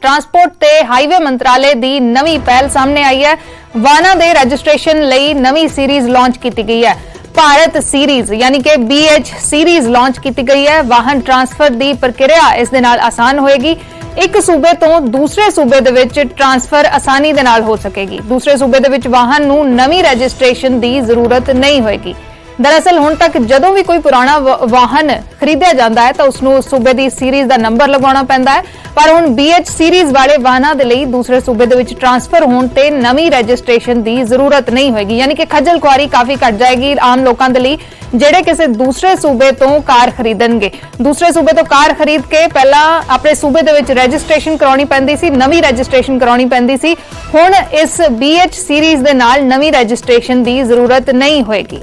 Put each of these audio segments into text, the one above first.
Transport ते highway मंत्रालय दी नवी पहल सामने आई है। वाहनों के रजिस्ट्रेशन लई नवी सीरीज लॉन्च की गई है। भारत सीरीज यानी कि BH सीरीज लॉन्च की गई है। वाहन ट्रांसफर की प्रक्रिया इस दे नाल आसान होएगी। एक सूबे तो दूसरे सूबे दे विच ट्रांसफर आसानी दे नाल हो सकेगी। दूसरे सूबे दे विच वाहन नूं नवी रजिस्ट्रेशन की जरूरत नहीं होएगी। दरअसल हुण तक जदों भी कोई पुराना वाहन खरीदिया जाता है तो उसनूं सूबे की सीरीज का नंबर लगवाना पैंदा है, पर हुण BH सीरीज वाले वाहनों के लिए दूसरे सूबे दे विच ट्रांसफर होने ते नवी रजिस्ट्रेशन की जरूरत नहीं होगी। यानी कि खज्जल खुआरी काफी घट जाएगी आम लोगों के लिए ਜਿਹੜੇ ਕਿਸੇ दूसरे सूबे तो कार खरीदणगे। दूसरे सूबे तो कार खरीद के पहला अपने सूबे दे विच रजिस्ट्रेशन कराउणी पैंदी सी, नवी रजिस्ट्रेशन कराउणी पैंदी सी। हुण इस BH सीरीज दे नाल नवी रजिस्ट्रेशन की जरूरत नहीं होएगी।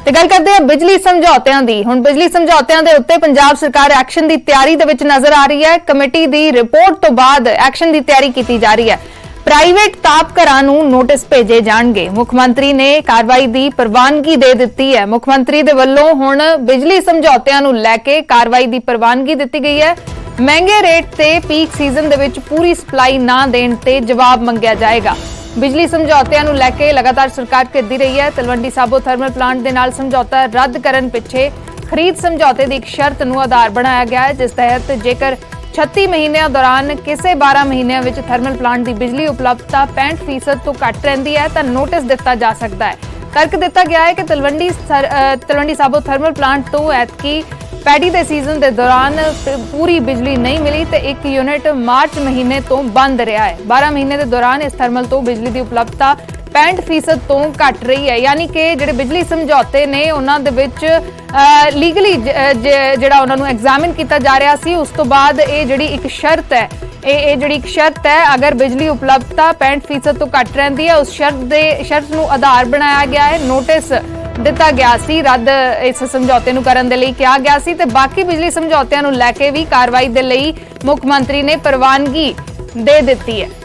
गल करते हैं बिजली समझौतियां दी। हुण बिजली समझौतियां दे उत्ते पंजाब सरकार एक्शन की तैयारी दे विच नजर आ रही है। कमेटी की रिपोर्ट तो बाद एक्शन की तैयारी की जा रही है। प्राइवेट तापघरां नूं नोटिस भेजे जाणगे। मुख्यमंत्री ने कार्रवाई की प्रवानगी दे दित्ती है। मुख्यमंत्री दे वल्लों हुण बिजली समझौतियां नूं लैके कार्रवाई की प्रवानगी दित्ती गई है। महंगे रेट ते पीक सीजन दे विच पूरी सप्लाई ना देण ते जवाब मंगिया जाएगा। बिजली समझौतिਆਂ ਨੂੰ ਲੈ ਕੇ लगातार सरकार घिरदी रही है। तलवंडी साबो थर्मल प्लांट के नाल समझौता रद्द करन पिछे खरीद समझौते की एक शर्त ਨੂੰ आधार बनाया गया है, जिस तहत जेकर 36 महीनों दौरान किसी 12 महीनों में थर्मल प्लांट की बिजली उपलब्धता 65% तो घट रही है तो नोटिस दिता जा सकता है। तर्क दिता गया है कि तलवंडी साबो थर्मल प्लांट तो ऐतकी पैडी के सीजन के दौरान पूरी बिजली नहीं मिली तो एक यूनिट मार्च महीने तो बंद रहा है। 12 महीने के दौरान इस थर्मल तो बिजली की उपलब्धता 65% तो घट रही है। यानी कि जिहड़े बिजली समझौते ने उन्हां दे विच लीगली जिहड़ा उन्हां नूं एग्जामिन किया जा रहा सी, उस तो बाद ये जिहड़ी एक शर्त है एक शर्त है, अगर बिजली उपलब्धता 65% तो घट रही है उस शर्त नूं आधार बनाया गया है। नोटिस दिता गया सी, रद्द इस समझौते नूं करन दे लई कहा गया सी ते बाकी बिजली समझौतिਆਂ नूं लैके भी कार्रवाई दे लई मुख्यमंत्री ने प्रवानगी दे दित्ती है।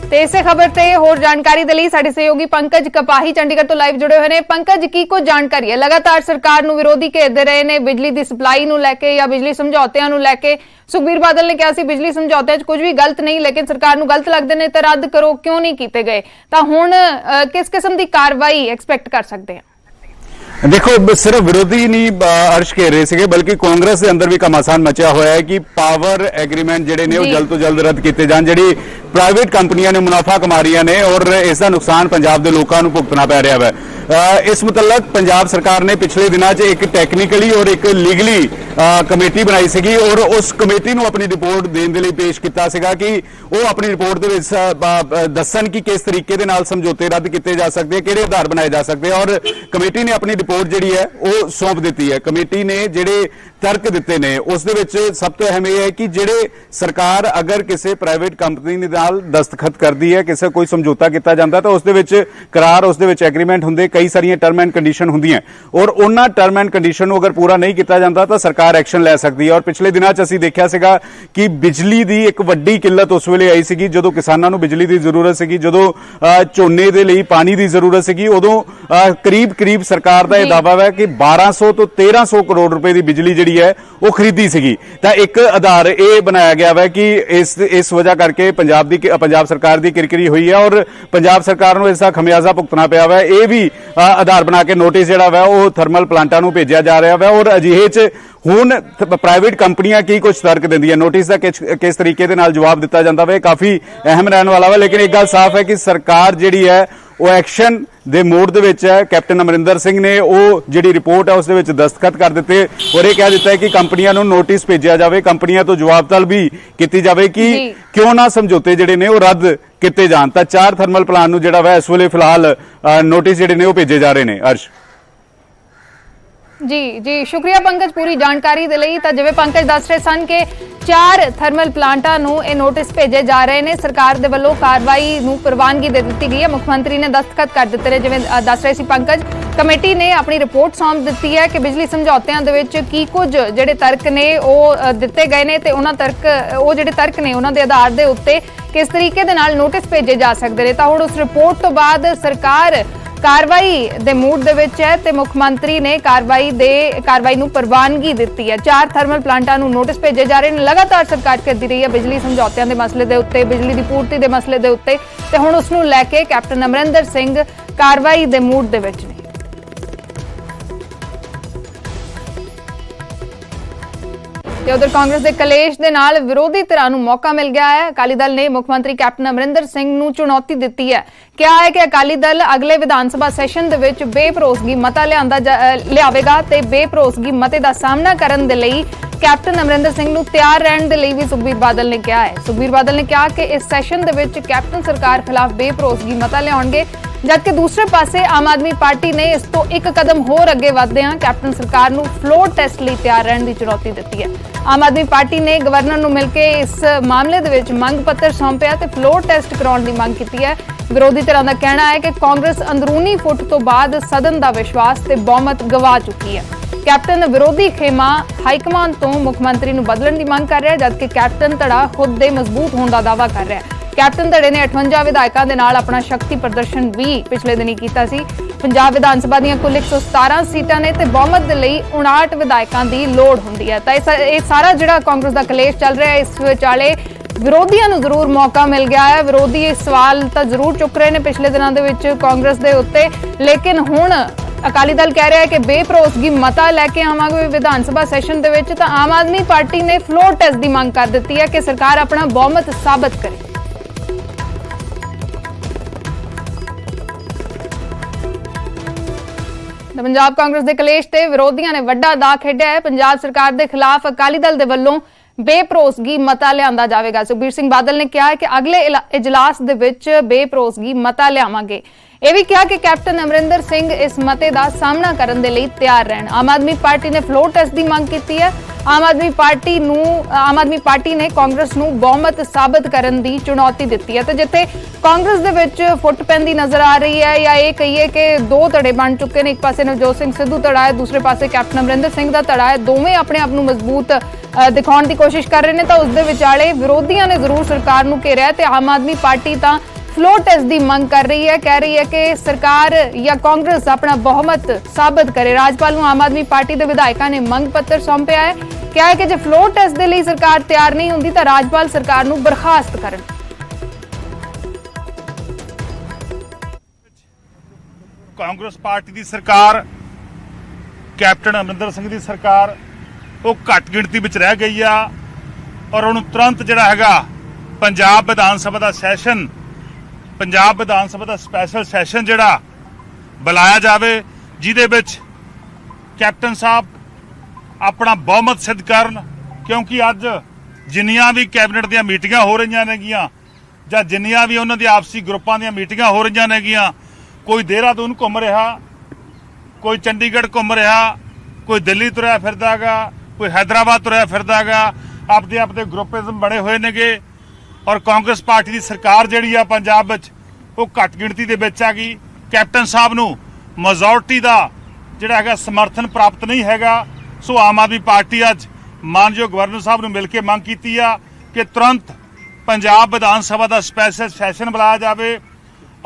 ते इसे खबर ते होर जानकारी दे लई साडे सहयोगी पंकज कपाही चंडीगढ़ तो लाइव जुड़े हुए हैं। पंकज, की कुछ जानकारी है? लगातार सरकार नूं विरोधी घेरदे रहे ने बिजली की सप्लाई नूं लैके या बिजली समझौतिਆਂ नूं लैके। सुखबीर बादल ने कहा सी बिजली समझौते कुछ भी गलत नहीं, लेकिन सरकार नूं गलत लगदे ने ते रद्द करो, क्यों नहीं कीते गए? तां हुण किस किस्म की कार्रवाई एक्सपैक्ट कर सकते हैं? देखो, सिर्फ विरोधी नहीं अर्श घेर रहे थे, बल्कि कांग्रेस के अंदर भी घमासान मचा हुआ है कि पावर एग्रीमेंट जिहड़े ने जल्द तो जल्द रद्द किए जान। जिहड़ी प्राइवेट कंपनियां ने मुनाफा कमा रही ने और इसका नुकसान पंजाब के लोगों को भुगतना पै रहा है। इस मुतलक पंजाब सरकार ने पिछले दिनों एक टैक्नीकली और एक लीगली कमेटी बनाई सी और उस कमेटी को अपनी रिपोर्ट देने के लिए पेश किया सीगा कि वो अपनी रिपोर्ट के दसन कि किस तरीके के नाल समझौते रद्द किए जा सकते हैं, किहड़े आधार बनाए जा सकते हैं। और कमेटी ने अपनी रिपोर्ट जिहड़ी है वो सौंप दी है। कमेटी ने जिहड़े तर्क दिते ने उस दे विच सब तो अहम यह है कि जिहड़े सरकार अगर किसी प्राइवेट कंपनी नाल दस्तखत करती है, किसी कोई समझौता किया जाता तो उस दे विच करार, उस दे विच एग्रीमेंट हुंदे, कई सारियां टर्म एंड कंडीशन हुंदियां और उन्हां टर्म एंड कंडीशन को अगर पूरा नहीं किया जाता तो सरकार एक्शन ले सकती है। और पिछले दिनों असीं देखिया सीगा कि बिजली की एक वड्डी किल्लत उस वेले आई सी जदों किसानां नूं बिजली की जरूरत सी, जदों झोने दे लई पानी की जरूरत सी, उदों करीब सरकार का यह दावा है कि 1200 तो 1300 करोड़ रुपए की बिजली जिहड़ी है वो खरीदी सी। तो एक आधार यह बनाया गया है कि इस वजह करके पंजाब सरकार की किरकिरी हुई है और पंजाब सरकार को इसका खमियाजा भुगतना पिया है। यह भी आधार बना के नोटिस जिहड़ा है वो थर्मल प्लांटां नूं भेजिया जा रहा है। और अजिहे च हुण प्राइवेट कंपनियां की कुछ तर्क दिंदियां, नोटिस का किस तरीके दे नाल जवाब दिता जाता है, काफी अहम रहने वाला है। लेकिन एक गल साफ है कि सरकार जिहड़ी है वो एक्शन दे मोड दे विच है। कैप्टन अमरिंदर सिंह ने वो जिहड़ी रिपोर्ट है उस दे विच दस्तखत कर दिते और ये कह दिता है कि कंपनियां नूं नोटिस भेजिया जाए, कंपनियां तो जवाब तलब भी की जाए कि क्यों ना समझौते जिहड़े ने वो रद्द किए जान। तां 4 थर्मल प्लांट नूं जिहड़ा वा इस वेले फिलहाल नोटिस जिहड़े ने वो भेजे जा रहे हैं। अर्श जी शुक्रिया पंकज पूरी जानकारी दे लई। तां जिवें पंकज दस रहे सन कि 4 थर्मल प्लांटां नूं ये नोटिस भेजे जा रहे हैं। सरकार दे वल्लों कार्रवाई नूं प्रवानगी दे दित्ती गई है। मुख्यमंत्री ने दस्तखत कर दित्ते ने, जिवें दस रहे सी पंकज। ਕਮੇਟੀ ਨੇ ਆਪਣੀ ਰਿਪੋਰਟ ਸੌਂਪ ਦਿੱਤੀ ਹੈ ਕਿ ਬਿਜਲੀ ਸਮਝੌਤਿਆਂ ਦੇ ਵਿੱਚ ਕੀ ਕੁਝ ਜਿਹੜੇ ਤਰਕ ਨੇ ਉਹ ਦਿੱਤੇ ਗਏ ਨੇ ਤੇ ਉਹਨਾਂ ਜਿਹੜੇ ਤਰਕ ਨੇ ਉਹਨਾਂ ਦੇ ਆਧਾਰ ਦੇ ਉੱਤੇ ਕਿਸ ਤਰੀਕੇ ਦੇ ਨਾਲ ਨੋਟਿਸ ਭੇਜੇ ਜਾ ਸਕਦੇ ਨੇ। ਤਾਂ ਹੁਣ ਉਸ ਰਿਪੋਰਟ ਤੋਂ ਬਾਅਦ ਸਰਕਾਰ ਕਾਰਵਾਈ ਦੇ ਮੂਡ ਦੇ ਵਿੱਚ ਹੈ ਤੇ ਮੁੱਖ ਮੰਤਰੀ ਨੇ ਕਾਰਵਾਈ ਨੂੰ ਪ੍ਰਵਾਨਗੀ ਦਿੱਤੀ ਹੈ। 4 ਥਰਮਲ ਪਲਾਂਟਾਂ ਨੂੰ ਨੋਟਿਸ ਭੇਜੇ ਜਾ ਰਹੇ ਨੇ। ਲਗਾਤਾਰ ਸਰਕਾਰ ਕਰਦੀ ਰਹੀ ਹੈ ਬਿਜਲੀ ਸਮਝੌਤਿਆਂ ਦੇ ਮਸਲੇ ਦੇ ਉੱਤੇ, ਬਿਜਲੀ ਦੀ ਪੂਰਤੀ ਦੇ ਮਸਲੇ ਦੇ ਉੱਤੇ, ਤੇ ਹੁਣ ਉਸ ਨੂੰ ਲੈ ਕੇ ਕੈਪਟਨ ਅਮਰਿੰਦਰ ਸਿੰਘ ਕਾਰਵਾਈ ਦੇ ਮੂਡ ਦੇ ਵਿੱਚ ਨੇ। ਤੇ ਉਧਰ ਕਾਂਗਰਸ ਦੇ ਕਲੇਸ਼ ਦੇ ਨਾਲ ਵਿਰੋਧੀ ਧਿਰਾਂ ਨੂੰ ਮੌਕਾ ਮਿਲ ਗਿਆ ਹੈ। ਅਕਾਲੀ ਦਲ ਨੇ ਮੁੱਖ ਮੰਤਰੀ ਕੈਪਟਨ ਅਮਰਿੰਦਰ ਸਿੰਘ ਨੂੰ ਚੁਣੌਤੀ ਦਿੱਤੀ ਹੈ। ਕਿਹਾ ਹੈ ਕਿ ਅਕਾਲੀ ਦਲ ਅਗਲੇ ਵਿਧਾਨ ਸਭਾ ਸੈਸ਼ਨ ਦੇ ਵਿੱਚ ਬੇਭਰੋਸਗੀ ਮਤਾ ਲਿਆਵੇਗਾ ਤੇ ਬੇਭਰੋਸਗੀ ਮਤੇ ਦਾ ਸਾਹਮਣਾ ਕਰਨ ਦੇ ਲਈ ਕੈਪਟਨ ਅਮਰਿੰਦਰ ਸਿੰਘ ਨੂੰ ਤਿਆਰ ਰਹਿਣ ਦੇ ਲਈ ਵੀ ਸੁਖਬੀਰ ਬਾਦਲ ਨੇ ਕਿਹਾ ਹੈ। ਸੁਖਬੀਰ ਬਾਦਲ ਨੇ ਕਿਹਾ ਕਿ ਇਸ ਸੈਸ਼ਨ ਦੇ ਵਿੱਚ ਕੈਪਟਨ ਸਰਕਾਰ ਖਿਲਾਫ ਬੇਭਰੋਸਗੀ ਮਤਾ ਲਿਆਉਣਗੇ, ਜਦਕਿ ਦੂਸਰੇ ਪਾਸੇ ਆਮ ਆਦਮੀ ਪਾਰਟੀ ਨੇ ਇਸ ਤੋਂ ਇੱਕ ਕਦਮ ਹੋਰ ਅੱਗੇ ਵਧਦਿਆਂ ਕੈਪਟਨ ਸਰਕਾਰ ਨੂੰ ਫਲੋਰ ਟੈਸਟ ਲਈ ਤਿਆਰ ਰਹਿਣ ਦੀ ਚੁਣੌਤੀ ਦਿੱਤੀ ਹੈ। ਆਮ ਆਦਮੀ ਪਾਰਟੀ ਨੇ ਗਵਰਨਰ ਨੂੰ ਮਿਲ ਕੇ ਇਸ ਮਾਮਲੇ ਦੇ ਵਿੱਚ ਮੰਗ ਪੱਤਰ ਸੌਂਪਿਆ ਤੇ ਫਲੋਰ ਟੈਸਟ ਕਰਾਉਣ ਦੀ ਮੰਗ ਕੀਤੀ ਹੈ। ਵਿਰੋਧੀ ਧਿਰਾਂ ਦਾ ਕਹਿਣਾ ਹੈ ਕਿ ਕਾਂਗਰਸ ਅੰਦਰੂਨੀ ਫੁੱਟ ਤੋਂ ਬਾਅਦ ਸਦਨ ਦਾ ਵਿਸ਼ਵਾਸ ਤੇ ਬਹੁਮਤ ਗਵਾ ਚੁੱਕੀ ਹੈ। ਕੈਪਟਨ ਵਿਰੋਧੀ ਖੇਮਾ ਹਾਈਕਮਾਨ ਤੋਂ ਮੁੱਖ ਮੰਤਰੀ ਨੂੰ ਬਦਲਣ ਦੀ ਮੰਗ ਕਰ ਰਿਹਾ ਹੈ, ਜਦਕਿ ਕੈਪਟਨ ਧੜਾ ਖੁਦ ਦੇ ਮਜ਼ਬੂਤ ਹੋਣ ਦਾ ਦਾਅਵਾ ਕਰ ਰਿਹਾ ਹੈ। ਕੈਪਟਨ ਧੜੇ ਨੇ 58 ਵਿਧਾਇਕਾਂ ਦੇ ਨਾਲ ਆਪਣਾ ਸ਼ਕਤੀ ਪ੍ਰਦਰਸ਼ਨ ਵੀ ਪਿਛਲੇ ਦਿਨੀ ਕੀਤਾ ਸੀ। ਪੰਜਾਬ ਵਿਧਾਨ ਸਭਾ ਦੀਆਂ ਕੁੱਲ 117 ਸੀਟਾਂ ਨੇ ਤੇ ਬਹੁਮਤ ਦੇ ਲਈ 59 ਵਿਧਾਇਕਾਂ ਦੀ ਲੋੜ ਹੁੰਦੀ ਹੈ। ਤਾਂ ਇਹ ਸਾਰਾ ਜਿਹੜਾ ਕਾਂਗਰਸ ਦਾ ਕਲੇਸ਼ ਚੱਲ ਰਿਹਾ ਹੈ, ਇਸ ਵਿਚਾਲੇ ਵਿਰੋਧੀਆਂ ਨੂੰ ਜ਼ਰੂਰ ਮੌਕਾ ਮਿਲ ਗਿਆ ਹੈ। ਵਿਰੋਧੀ ਇਹ ਸਵਾਲ ਤਾਂ ਜ਼ਰੂਰ ਚੁੱਕ ਰਹੇ ਨੇ ਪਿਛਲੇ ਦਿਨਾਂ ਦੇ ਵਿੱਚ ਕਾਂਗਰਸ ਦੇ ਉੱਤੇ, ਲੇਕਿਨ ਹੁਣ ਅਕਾਲੀ ਦਲ ਕਹਿ ਰਿਹਾ ਹੈ ਕਿ ਬੇਭਰੋਸਗੀ ਮਤਾ ਲੈ ਕੇ ਆਵਾਂਗੇ ਵਿਧਾਨ ਸਭਾ ਸੈਸ਼ਨ ਦੇ ਵਿੱਚ। ਤਾਂ ਆਮ ਆਦਮੀ ਪਾਰਟੀ ਨੇ ਫਲੋਰ ਟੈਸਟ ਦੀ ਮੰਗ ਕਰ ਦਿੱਤੀ ਹੈ ਕਿ ਸਰਕਾਰ ਆਪਣਾ ਬਹੁਮਤ ਸਾਬਤ ਕਰੇ। ਪੰਜਾਬ ਕਾਂਗਰਸ ਦੇ ਕਲੇਸ਼ ਤੇ ਵਿਰੋਧੀਆਂ ਨੇ ਵੱਡਾ ਦਾਅ ਖੇਡਿਆ ਹੈ। ਪੰਜਾਬ ਸਰਕਾਰ ਦੇ ਖਿਲਾਫ ਅਕਾਲੀ ਦਲ ਦੇ ਵੱਲੋਂ ਬੇਭਰੋਸਗੀ ਮਤਾ ਲਿਆਂਦਾ ਜਾਵੇਗਾ। ਸੁਖਬੀਰ ਸਿੰਘ ਬਾਦਲ ਨੇ ਕਿਹਾ ਹੈ ਕਿ ਅਗਲੇ ਇਜਲਾਸ ਦੇ ਵਿੱਚ ਬੇਭਰੋਸਗੀ ਮਤਾ ਲਿਆਵਾਂਗੇ। ਇਹ ਵੀ ਕਿਹਾ ਕਿ ਕੈਪਟਨ ਅਮਰਿੰਦਰ ਸਿੰਘ ਇਸ ਮਤੇ ਦਾ ਸਾਹਮਣਾ ਕਰਨ ਦੇ ਲਈ ਤਿਆਰ ਰਹਿਣ। ਆਮ ਆਦਮੀ ਪਾਰਟੀ ਨੇ ਫਲੋਰ ਟੈਸਟ ਦੀ ਮੰਗ ਕੀਤੀ ਹੈ। ਆਮ ਆਦਮੀ ਪਾਰਟੀ ਨੇ ਕਾਂਗਰਸ ਨੂੰ ਬਹੁਮਤ ਸਾਬਤ ਕਰਨ ਦੀ ਚੁਣੌਤੀ ਦਿੱਤੀ ਹੈ। ਤੇ ਜਿੱਥੇ ਕਾਂਗਰਸ ਦੇ ਵਿੱਚ ਫੁੱਟ ਪੈਂਦੀ ਨਜ਼ਰ ਆ ਰਹੀ ਹੈ, ਜਾਂ ਇਹ ਕਹੀਏ ਕਿ 2 ਧੜੇ ਬਣ ਚੁੱਕੇ ਨੇ, ਇੱਕ ਪਾਸੇ ਨਵਜੋਤ ਸਿੰਘ ਸਿੱਧੂ ਧੜਾ ਹੈ, ਦੂਸਰੇ ਪਾਸੇ ਕੈਪਟਨ ਅਮਰਿੰਦਰ ਸਿੰਘ ਦਾ ਧੜਾ ਹੈ, ਦੋਵੇਂ ਆਪਣੇ ਆਪ ਨੂੰ ਮਜ਼ਬੂਤ ਦਿਖਾਉਣ ਦੀ ਕੋਸ਼ਿਸ਼ ਕਰ ਰਹੇ ਨੇ। ਤਾਂ ਉਸ ਦੇ ਵਿਚਾਲੇ ਵਿਰੋਧੀਆਂ ਨੇ ਜ਼ਰੂਰ ਸਰਕਾਰ ਨੂੰ ਘੇਰਿਆ ਤੇ ਆਮ ਆਦਮੀ ਪਾਰਟੀ ਤਾਂ ਫਲੋਰ ਟੈਸਟ ਦੀ ਮੰਗ ਕਰ ਰਹੀ ਹੈ, ਕਹਿ ਰਹੀ ਹੈ ਕਿ ਸਰਕਾਰ ਜਾਂ ਕਾਂਗਰਸ ਆਪਣਾ ਬਹੁਮਤ ਸਾਬਤ ਕਰੇ। ਰਾਜਪਾਲ ਨੂੰ ਆਮ ਆਦਮੀ ਪਾਰਟੀ ਦੇ ਵਿਧਾਇਕਾਂ ਨੇ ਮੰਗ ਪੱਤਰ ਸੌਂਪਿਆ ਹੈ। ਕਿਹਾ ਹੈ ਕਿ ਜੇ ਫਲੋਰ ਟੈਸਟ ਦੇ ਲਈ ਸਰਕਾਰ ਤਿਆਰ ਨਹੀਂ ਹੁੰਦੀ ਤਾਂ ਰਾਜਪਾਲ ਸਰਕਾਰ ਨੂੰ ਬਰਖਾਸਤ ਕਰਨ। ਕਾਂਗਰਸ ਪਾਰਟੀ ਦੀ ਸਰਕਾਰ, ਕੈਪਟਨ ਅਮਰਿੰਦਰ ਸਿੰਘ ਦੀ ਸਰਕਾਰ, ਉਹ ਘੱਟ ਗਿਣਤੀ ਵਿੱਚ ਰਹਿ ਗਈ ਆ ਔਰ ਉਹਨੂੰ ਤੁਰੰਤ ਜਿਹੜਾ ਹੈਗਾ ਪੰਜਾਬ ਵਿਧਾਨ ਸਭਾ ਦਾ ਸੈਸ਼ਨ, ਪੰਜਾਬ ਵਿਧਾਨ ਸਭਾ ਦਾ ਸਪੈਸ਼ਲ ਸੈਸ਼ਨ ਜਿਹੜਾ ਬੁਲਾਇਆ ਜਾਵੇ, ਜਿਹਦੇ ਵਿੱਚ ਕੈਪਟਨ ਸਾਹਿਬ ਆਪਣਾ ਬਹੁਮਤ ਸਿੱਧ ਕਰਨ। ਕਿਉਂਕਿ ਅੱਜ ਜਿੰਨੀਆਂ ਵੀ ਕੈਬਨਿਟ ਦੀਆਂ ਮੀਟਿੰਗਾਂ ਹੋ ਰਹੀਆਂ ਨੇਗੀਆਂ ਜਾਂ ਜਿੰਨੀਆਂ ਵੀ ਉਹਨਾਂ ਦੀ ਆਪਸੀ ਗਰੁੱਪਾਂ ਦੀਆਂ ਮੀਟਿੰਗਾਂ ਹੋ ਰਹੀਆਂ ਨੇਗੀਆਂ, ਕੋਈ ਦੇਹਰਾਦੂਨ ਘੁੰਮ ਰਿਹਾ, ਕੋਈ ਚੰਡੀਗੜ੍ਹ ਘੁੰਮ ਰਿਹਾ, ਕੋਈ ਦਿੱਲੀ ਤੁਰਿਆ ਫਿਰਦਾਗਾ, ਕੋਈ ਹੈਦਰਾਬਾਦ ਤੁਰਿਆ ਫਿਰਦਾਗਾ, ਆਪਦੇ ਗਰੁੱਪਿਜ਼ਮ ਬਣੇ ਹੋਏ ਨੇਗੇ। ਔਰ ਕਾਂਗਰਸ ਪਾਰਟੀ ਦੀ ਸਰਕਾਰ ਜਿਹੜੀ ਆ ਪੰਜਾਬ ਵਿੱਚ ਉਹ ਘੱਟ ਗਿਣਤੀ ਦੇ ਵਿੱਚ ਆ ਗਈ। ਕੈਪਟਨ ਸਾਹਿਬ ਨੂੰ ਮੈਜੋਰਟੀ ਦਾ ਜਿਹੜਾ ਹੈਗਾ ਸਮਰਥਨ ਪ੍ਰਾਪਤ ਨਹੀਂ ਹੈਗਾ। ਸੋ ਆਮ ਆਦਮੀ ਪਾਰਟੀ ਅੱਜ ਮਾਨਯੋਗ ਗਵਰਨਰ ਸਾਹਿਬ ਨੂੰ ਮਿਲ ਕੇ ਮੰਗ ਕੀਤੀ ਆ ਕਿ ਤੁਰੰਤ ਪੰਜਾਬ ਵਿਧਾਨ ਸਭਾ ਦਾ ਸਪੈਸ਼ਲ ਸੈਸ਼ਨ ਬੁਲਾਇਆ ਜਾਵੇ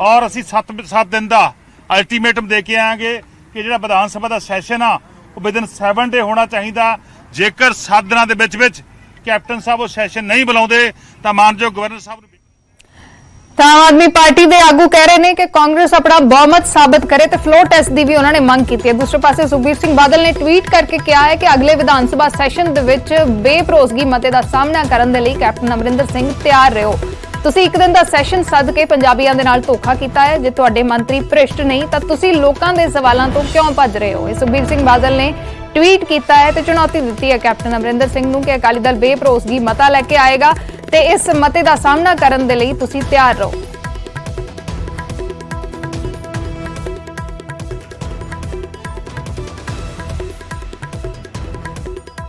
ਔਰ ਅਸੀਂ 7 ਦਿਨ ਦਾ ਅਲਟੀਮੇਟਮ ਦੇ ਕੇ ਆਵਾਂਗੇ ਕਿ ਜਿਹੜਾ ਵਿਧਾਨ ਸਭਾ ਦਾ ਸੈਸ਼ਨ ਆ ਉਹ ਵਿਦਨ 7 ਡੇ ਹੋਣਾ ਚਾਹੀਦਾ। ਜੇਕਰ 7 ਦਿਨਾਂ ਦੇ ਵਿੱਚ ਕੈਪਟਨ ਸਾਹਿਬ ਉਹ ਸੈਸ਼ਨ ਨਹੀਂ ਬੁਲਾਉਂਦੇ ਤਾਂ ਮਾਨਯੋਗ ਗਵਰਨਰ ਸਾਹਿਬ ਨੂੰ ਤਾਂ ਆਮ ਆਦਮੀ ਪਾਰਟੀ ਦੇ ਆਗੂ ਕਹਿ ਰਹੇ ਨੇ ਕਿ ਕਾਂਗਰਸ ਆਪਣਾ ਬਹੁਮਤ ਸਾਬਤ ਕਰੇ ਤੇ ਫਲੋਰ ਟੈਸਟ ਦੀ ਵੀ ਉਹਨਾਂ ਨੇ ਮੰਗ ਕੀਤੀ ਹੈ। ਦੂਸਰੇ ਪਾਸੇ ਸੁਖਬੀਰ ਸਿੰਘ ਬਾਦਲ ਨੇ ਟਵੀਟ ਕਰਕੇ ਕਿਹਾ ਹੈ ਕਿ ਅਗਲੇ ਵਿਧਾਨ ਸਭਾ ਸੈਸ਼ਨ ਦੇ ਵਿੱਚ ਬੇਭਰੋਸਗੀ ਮਤੇ ਦਾ ਸਾਹਮਣਾ ਕਰਨ ਦੇ ਲਈ ਕੈਪਟਨ ਅਮਰਿੰਦਰ ਸਿੰਘ ਤਿਆਰ ਰਹੋ। ਤੁਸੀਂ ਇੱਕ ਦਿਨ ਦਾ ਸੈਸ਼ਨ ਸੱਦ ਕੇ ਪੰਜਾਬੀਆਂ ਦੇ ਨਾਲ ਧੋਖਾ ਕੀਤਾ ਹੈ। ਜੇ ਤੁਹਾਡੇ ਮੰਤਰੀ ਭ੍ਰਿਸ਼ਟ ਨਹੀਂ ਤਾਂ ਤੁਸੀਂ ਲੋਕਾਂ ਦੇ ਸਵਾਲਾਂ ਤੋਂ ਕਿਉਂ ਭੱਜ ਰਹੇ ਹੋ? ਇਹ ਸੁਖਬੀਰ ਸਿੰਘ ਬਾਦਲ ਨੇ ਟਵੀਟ ਕੀਤਾ ਹੈ ਤੇ ਚੁਣੌਤੀ ਦਿੱਤੀ ਹੈ ਕੈਪਟਨ ਅਮਰਿੰਦਰ ਸਿੰਘ ਨੂੰ ਕਿ ਅਕਾਲੀ ਦਲ ਬੇਭਰੋਸਗੀ ਮਤਾ ਲੈ ਕੇ ਆਏਗਾ ਤੇ ਇਸ ਮਤੇ ਦਾ ਸਾਹਮਣਾ ਕਰਨ ਦੇ ਲਈ ਤੁਸੀਂ ਤਿਆਰ ਰਹੋ।